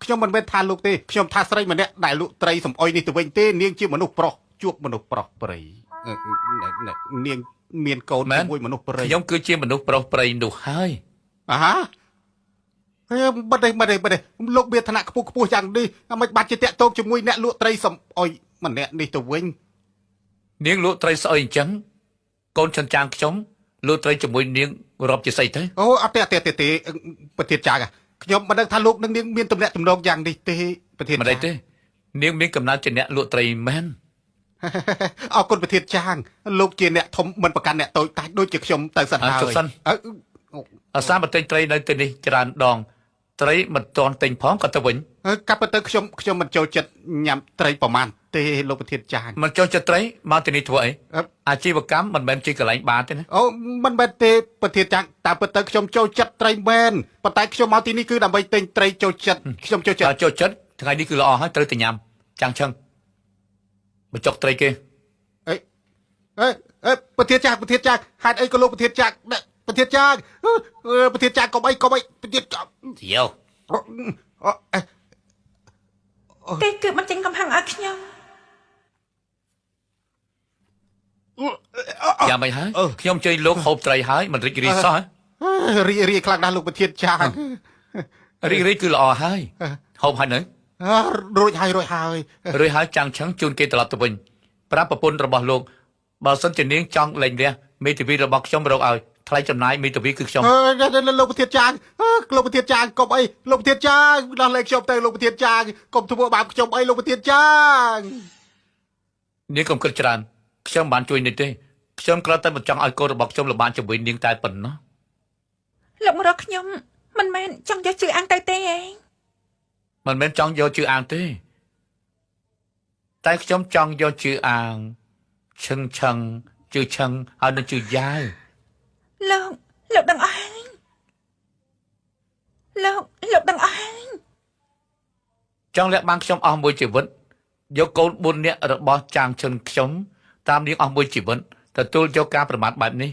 ខ្ញុំមិនមែនថាលោកទេខ្ញុំថាស្រីម្នាក់ដែលលក់ត្រីសំអុយនេះទៅវិញទេនាងជាមនុស្សប្រុសជួបមនុស្សប្រុសប្រីនាងមានកូនជាមួយមនុស្សប្រីខ្ញុំគឺជាមនុស្សប្រុសប្រីនោះហើយហាបាត់ទេលោកមានឋានៈខ្ពស់យ៉ាងនេះមិនបាច់ជាតាក់ទងជាមួយអ្នកលក់ត្រីសំអុយម្នាក់នេះទៅវិញនាងលក់ត្រីស្អុយអញ្ចឹងកូនចិនចាងខ្ញុំលក់ត្រីជាមួយនាងរាប់ជាស្អីទៅអូអត់ទេប្រធានចាងខ្ញុំមិនដឹងថាលោកនឹងនាងមានទំនាក់ទំនងយ៉ាងនេះទេប្រធានមិនទេនាងមានកំណត់ជាអ្នកលក់ត្រីមែនអរគុណប្រធានចាងលោកជាអ្នកធំមិនប្រកាន់អ្នកតូចតាចដូចជាខ្ញុំទៅសិនហើយអាសាមកទិញត្រីនៅទីនេះច្រើនដងត្រីមិនទាន់ទិញផងក៏ទៅវិញកាប់ទៅខ្ញុំមិនចូលចិត្តញ៉ាំត្រីប្រមាណទេលោកប្រធានចាងមិនចូលចិត្តត្រីមកទីនេះធ្វើអីអាជីវកម្មមិនមែនជាកន្លែងបានទេណាអូមិនមែនទេប្រធានចាងតាមពិតទៅខ្ញុំចូលចិត្តត្រីមែនប៉ុន្តែខ្ញុំមកទីនេះគឺដើម្បីទិញត្រីចូលចិត្តខ្ញុំចូលចិត្តថ្ងៃនេះគឺល្អហើយត្រូវតែញ៉ាំចាំងឆឹងបញ្ចុកត្រីគេប្រធានចាងហេតុអីក៏លោកប្រធានចាងប្រធានចាងកុំអីប្រធានចាងយោទេគឺមិនចេញកំហឹងឲ្យខ្ញុំយ៉ាងម៉េចហើយខ្ញុំជួយលោកហូបត្រីហើយមិនរីករាយសោះរីខ្លាំងណាស់លោកប្រធានចាងរីកគឺល្អហើយហូបហើយនៅរួចហើយចាំងឆឹងជូនគេត្រឡប់ទៅវិញប្រាប់ប្រពន្ធរបស់លោកបើសិនជានាងចង់លេងរះមេធាវីរបស់ខ្ញុំរកឲ្យថ្លៃចំណាយមេធាវីគឺខ្ញុំលោកប្រធានចាងកុំអីលោកប្រធានចាងដោះលែងខ្ញុំទៅលោកប្រធានចាងកុំធ្វើបាបខ្ញុំអីលោកប្រធានចាងនាងកុំគិតច្រើនខ្ញុំបានជួយនេះទេខ្ញុំគ្រាន់តែមិនចង់ឲ្យកូនរបស់ខ្ញុំលំបាកជាមួយនាងតែប៉ុណ្ណោះលោកម្រកខ្ញុំមិនមែនចង់យកជឿអាងទៅទេឯងមិនមែនចង់យកជឿអាងទេតែខ្ញុំចង់យកជឿអាងឈឹងជឿឈឹងហើយនឹងជឿយ៉ាវលោកដឹងអស់លោកដឹងអស់ចង់លាក់បាំងខ្ញុំអស់មួយជីវិតយកកូន4នាក់របស់ចាងឈុនខ្ញុំតាមនាងអស់មួយជីវិតទទួលយកការប្រមាថបែបនេះ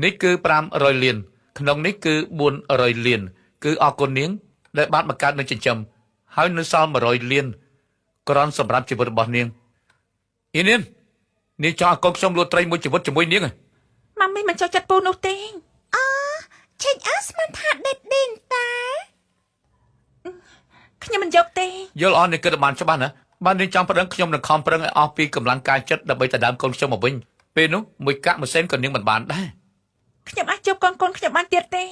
នេះគឺ500លានក្នុងនេះគឺ400លានគឺអរគុណនាងដែលបានបង្កើតនៅចិញ្ចឹមហើយនៅសល់100លានគ្រាន់សម្រាប់ជីវិតរបស់នាងនាងចង់ឲ្យកូនខ្ញុំលួចត្រីមួយជីវិតជាមួយនាងម៉ាមីមិនចូលចិត្តពូនោះទេឆេញអស់មិនថាដេដេនតាខ្ញុំមិនយកទេយល់អស់នេះគិតបានច្បាស់ណាបាននាងចង់ប្រឹងខ្ញុំនឹងខំប្រឹងឲ្យអស់ពីកម្លាំងកាយចិត្តដើម្បីដណ្ដើមកូនខ្ញុំមកវិញពេលនោះមួយកាក់មួយសេនក៏នាងមិនបានដែរខ្ញុំអាចជួបកូនខ្ញុំបានទៀតទេ